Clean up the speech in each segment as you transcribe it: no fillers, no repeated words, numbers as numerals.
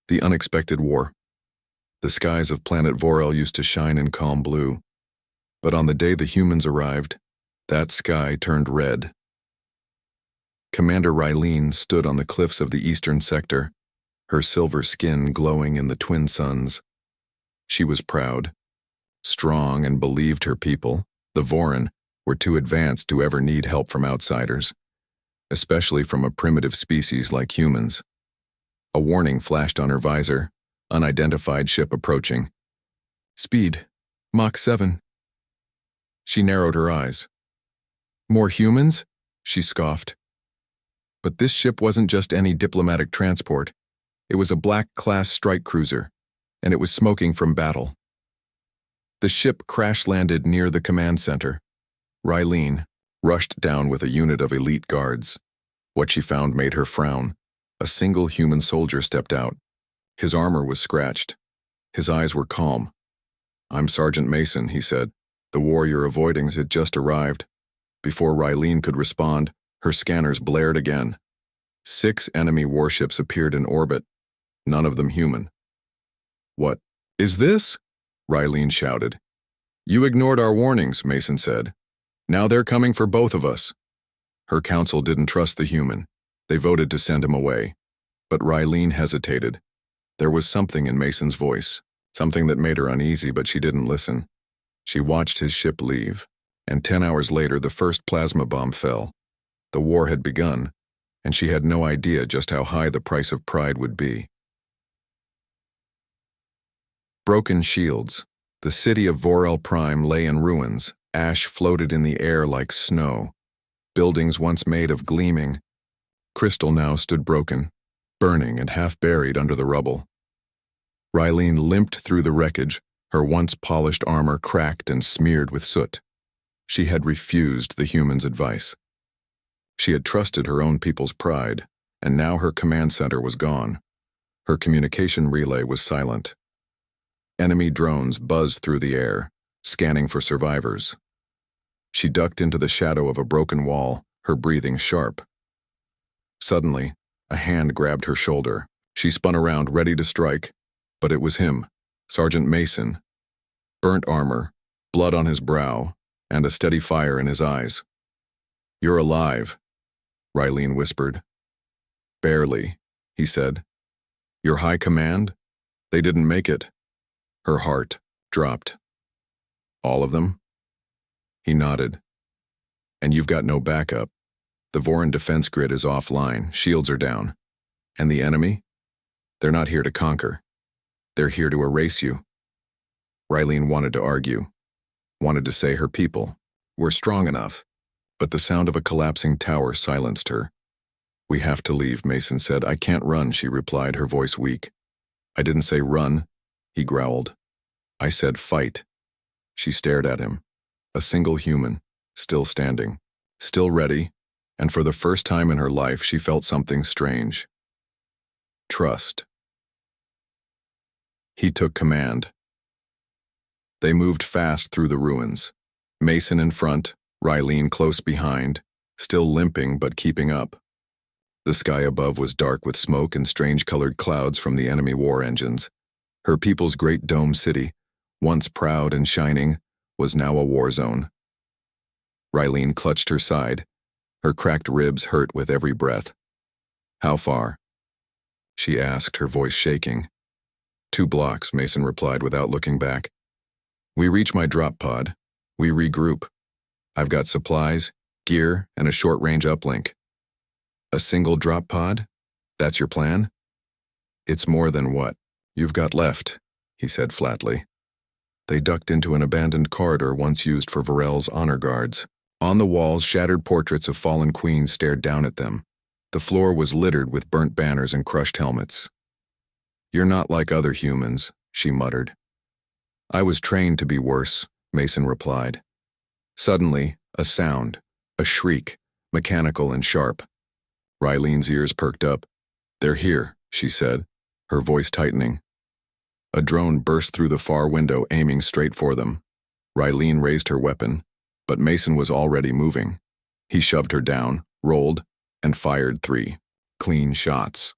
The unexpected war. The skies of planet Vorel used to shine in calm blue, but on the day the humans arrived, that sky turned red. Commander Rylene stood on the cliffs of the eastern sector, her silver skin glowing in the twin suns. She was proud, strong, and believed her people, the Voran, were too advanced to ever need help from outsiders, especially from a primitive species like humans. A warning flashed on her visor, unidentified ship approaching. Speed, Mach 7. She narrowed her eyes. More humans? She scoffed. But this ship wasn't just any diplomatic transport. It was a black-class strike cruiser, and it was smoking from battle. The ship crash-landed near the command center. Rylene rushed down with a unit of elite guards. What she found made her frown. A single human soldier stepped out. His armor was scratched. His eyes were calm. "I'm Sergeant Mason," he said. "The war you're avoiding had just arrived." Before Rylene could respond, her scanners blared again. 6 enemy warships appeared in orbit, none of them human. "What is this?" Rylene shouted. "You ignored our warnings," Mason said. "Now they're coming for both of us." Her council didn't trust the human. They voted to send him away. But Rylene hesitated. There was something in Mason's voice, something that made her uneasy, but she didn't listen. She watched his ship leave, and 10 hours later the first plasma bomb fell. The war had begun, and she had no idea just how high the price of pride would be. Broken shields. The city of Vorel Prime lay in ruins. Ash floated in the air like snow. Buildings once made of gleaming crystal now stood broken, burning and half buried under the rubble. Rylene limped through the wreckage, her once polished armor cracked and smeared with soot. She had refused the human's advice. She had trusted her own people's pride, and now her command center was gone. Her communication relay was silent. Enemy drones buzzed through the air, scanning for survivors. She ducked into the shadow of a broken wall, her breathing sharp. Suddenly, a hand grabbed her shoulder. She spun around, ready to strike, but it was him, Sergeant Mason. Burnt armor, blood on his brow, and a steady fire in his eyes. "You're alive," Rylene whispered. "Barely," he said. "Your high command? They didn't make it." Her heart dropped. "All of them?" He nodded. "And you've got no backup. The Voran defense grid is offline, shields are down. And the enemy? They're not here to conquer. They're here to erase you." Rylene wanted to argue, wanted to say her people were strong enough, but the sound of a collapsing tower silenced her. "We have to leave," Mason said. "I can't run," she replied, her voice weak. "I didn't say run," he growled. "I said fight." She stared at him. A single human, still standing, still ready, and for the first time in her life she felt something strange. Trust. He took command. They moved fast through the ruins. Mason in front, Rylene close behind, still limping but keeping up. The sky above was dark with smoke and strange-colored clouds from the enemy war engines. Her people's great dome city, once proud and shining, was now a war zone. Rylene clutched her side. Her cracked ribs hurt with every breath. "How far?" she asked, her voice shaking. 2 blocks, Mason replied without looking back. "We reach my drop pod. We regroup. I've got supplies, gear, and a short-range uplink." "A single drop pod? That's your plan?" "It's more than what you've got left," he said flatly. They ducked into an abandoned corridor once used for Vorel's honor guards. On the walls, shattered portraits of fallen queens stared down at them. The floor was littered with burnt banners and crushed helmets. "You're not like other humans," she muttered. "I was trained to be worse," Mason replied. Suddenly, a sound, a shriek, mechanical and sharp. Rylene's ears perked up. "They're here," she said, her voice tightening. A drone burst through the far window, aiming straight for them. Rylene raised her weapon, but Mason was already moving. He shoved her down, rolled, and fired 3 clean shots.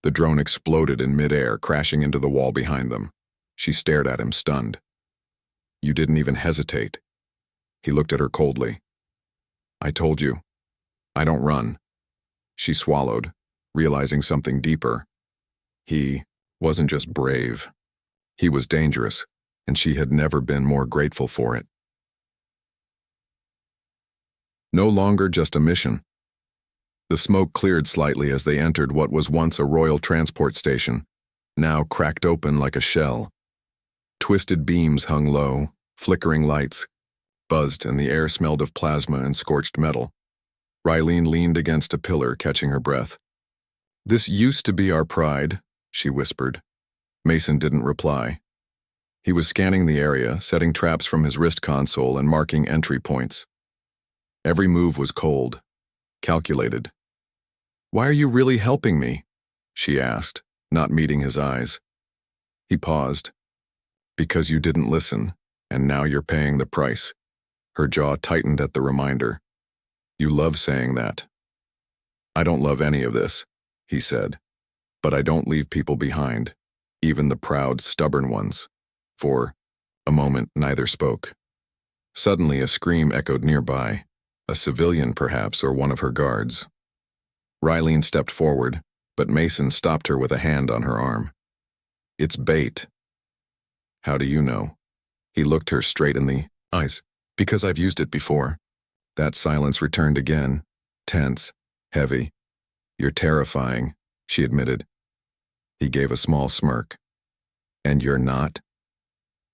The drone exploded in midair, crashing into the wall behind them. She stared at him, stunned. You didn't even hesitate. He looked at her coldly. I told you. I don't run. She swallowed, realizing something deeper. He wasn't just brave. He was dangerous, and she had never been more grateful for it. No longer just a mission. The smoke cleared slightly as they entered what was once a royal transport station, now cracked open like a shell. Twisted beams hung low, flickering lights buzzed, and the air smelled of plasma and scorched metal. Rylene leaned against a pillar, catching her breath. This used to be our pride, she whispered. Mason didn't reply. He was scanning the area, setting traps from his wrist console and marking entry points. Every move was cold, calculated. Why are you really helping me? She asked, not meeting his eyes. He paused. Because you didn't listen, and now you're paying the price. Her jaw tightened at the reminder. You love saying that. I don't love any of this, he said. But I don't leave people behind, even the proud, stubborn ones. For a moment, neither spoke. Suddenly, a scream echoed nearby. A civilian, perhaps, or one of her guards. Rylene stepped forward, but Mason stopped her with a hand on her arm. It's bait. How do you know? He looked her straight in the eyes. Because I've used it before. That silence returned again, tense, heavy. You're terrifying, she admitted. He gave a small smirk. And you're not?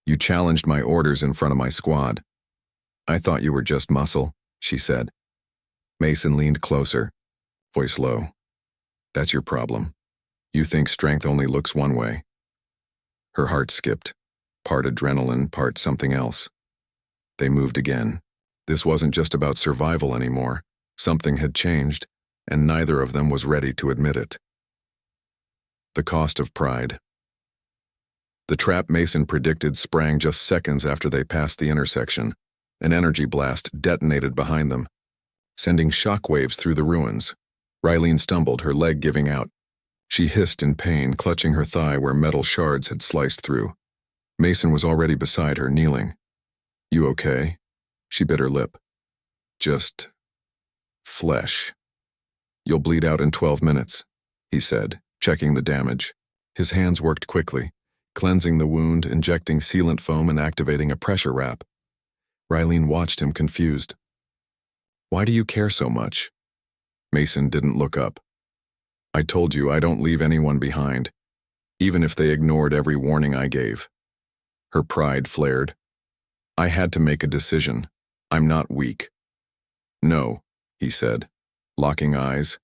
You challenged my orders in front of my squad. I thought you were just muscle, she said. Mason leaned closer, voice low. That's your problem. You think strength only looks one way. Her heart skipped, part adrenaline, part something else. They moved again. This wasn't just about survival anymore. Something had changed, and neither of them was ready to admit it. The cost of pride. The trap Mason predicted sprang just seconds after they passed the intersection. An energy blast detonated behind them, sending shockwaves through the ruins. Rylene stumbled, her leg giving out. She hissed in pain, clutching her thigh where metal shards had sliced through. Mason was already beside her, kneeling. You okay? She bit her lip. Just flesh. You'll bleed out in 12 minutes, he said, checking the damage. His hands worked quickly, cleansing the wound, injecting sealant foam, and activating a pressure wrap. Rylene watched him, confused. Why do you care so much? Mason didn't look up. I told you I don't leave anyone behind, even if they ignored every warning I gave. Her pride flared. I had to make a decision. I'm not weak. No, he said, locking eyes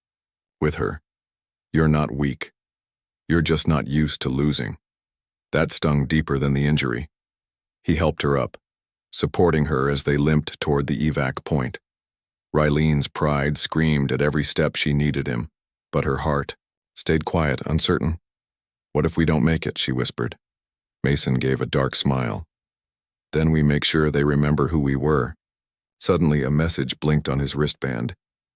with her. You're not weak. You're just not used to losing. That stung deeper than the injury. He helped her up, supporting her as they limped toward the evac point. Rylene's pride screamed at every step she needed him, but her heart stayed quiet, uncertain. What if we don't make it, she whispered. Mason gave a dark smile. Then we make sure they remember who we were. Suddenly, a message blinked on his wristband.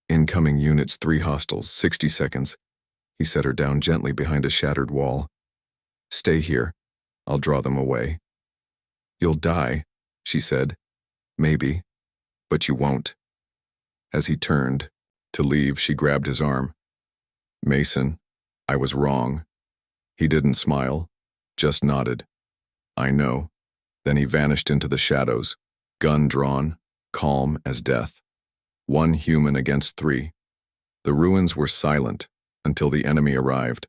Incoming units 3 hostiles, 60 seconds. He set her down gently behind a shattered wall. Stay here. I'll draw them away. You'll die, she said. Maybe, but you won't. As he turned to leave, she grabbed his arm. Mason, I was wrong. He didn't smile, just nodded. I know. Then he vanished into the shadows, gun drawn, calm as death. 1 human against 3. The ruins were silent until the enemy arrived.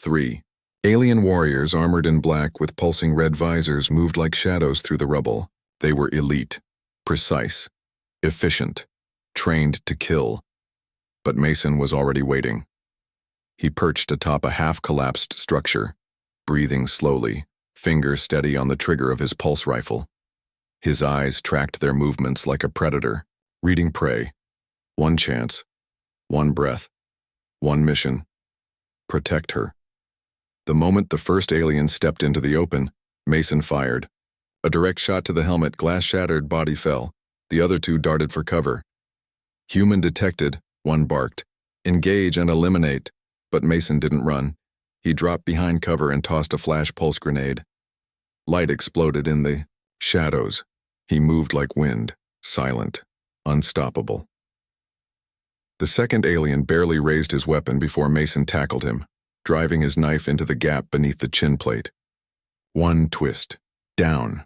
3. Alien warriors armored in black with pulsing red visors moved like shadows through the rubble. They were elite, precise, efficient, trained to kill. But Mason was already waiting. He perched atop a half-collapsed structure, breathing slowly, fingers steady on the trigger of his pulse rifle. His eyes tracked their movements like a predator, reading prey. 1 chance, 1 breath, 1 mission. Protect her. The moment the first alien stepped into the open, Mason fired. A direct shot to the helmet, glass shattered, body fell. The other 2 darted for cover. Human detected, 1 barked. Engage and eliminate. But Mason didn't run. He dropped behind cover and tossed a flash pulse grenade. Light exploded in the shadows. He moved like wind, silent, unstoppable. The second alien barely raised his weapon before Mason tackled him, driving his knife into the gap beneath the chin plate. One twist. Down.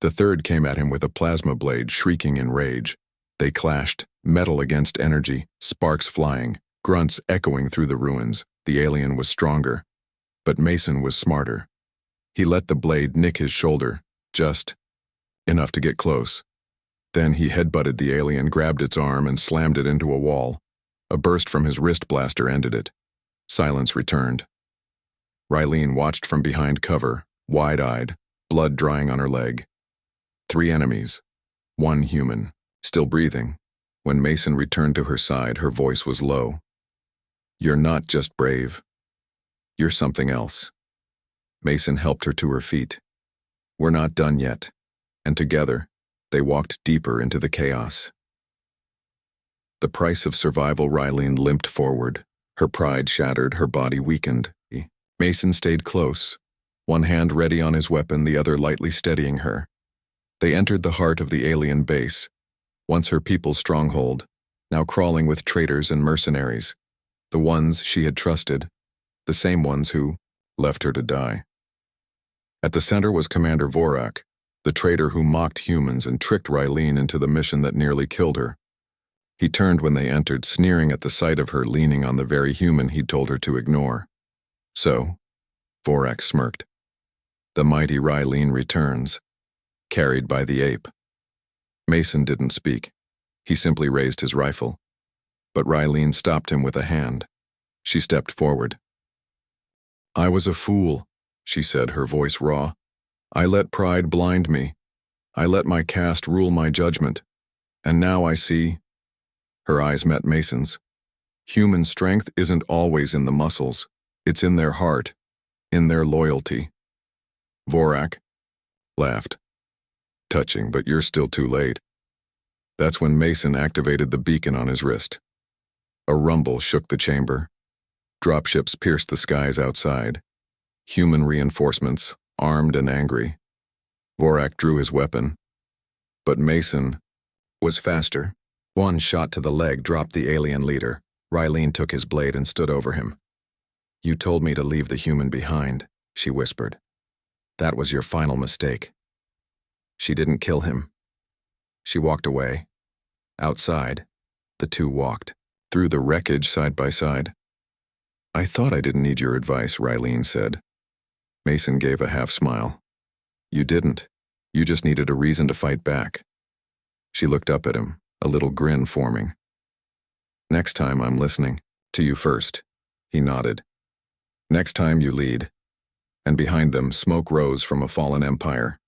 The third came at him with a plasma blade, shrieking in rage. They clashed, metal against energy, sparks flying, grunts echoing through the ruins. The alien was stronger, but Mason was smarter. He let the blade nick his shoulder, just enough to get close. Then he headbutted the alien, grabbed its arm, and slammed it into a wall. A burst from his wrist blaster ended it. Silence returned. Rylene watched from behind cover, wide-eyed, blood drying on her leg. 3 enemies. 1 human, still breathing. When Mason returned to her side, her voice was low. "You're not just brave. You're something else." Mason helped her to her feet. "We're not done yet." And together, they walked deeper into the chaos. The price of survival. Rylene limped forward. Her pride shattered, her body weakened. Mason stayed close, one hand ready on his weapon, the other lightly steadying her. They entered the heart of the alien base, once her people's stronghold, now crawling with traitors and mercenaries, the ones she had trusted, the same ones who left her to die. At the center was Commander Vorak, the traitor who mocked humans and tricked Rylene into the mission that nearly killed her. He turned when they entered, sneering at the sight of her leaning on the very human he'd told her to ignore. "So," Vorak smirked, "the mighty Rylene returns, carried by the ape." Mason didn't speak. He simply raised his rifle. But Rylene stopped him with a hand. She stepped forward. "I was a fool," she said, her voice raw. "I let pride blind me. I let my caste rule my judgment. And now I see—" Her eyes met Mason's. "Human strength isn't always in the muscles. It's in their heart, in their loyalty." Vorak laughed. "Touching, but you're still too late." That's when Mason activated the beacon on his wrist. A rumble shook the chamber. Dropships pierced the skies outside. Human reinforcements, armed and angry. Vorak drew his weapon. But Mason was faster. One shot to the leg dropped the alien leader. Rylene took his blade and stood over him. "You told me to leave the human behind," she whispered. "That was your final mistake." She didn't kill him. She walked away. Outside, the two walked, through the wreckage side by side. "I thought I didn't need your advice," Rylene said. Mason gave a half smile. "You didn't. You just needed a reason to fight back." She looked up at him, a little grin forming. "Next time I'm listening. To you first." He nodded. "Next time you lead." And behind them, smoke rose from a fallen empire.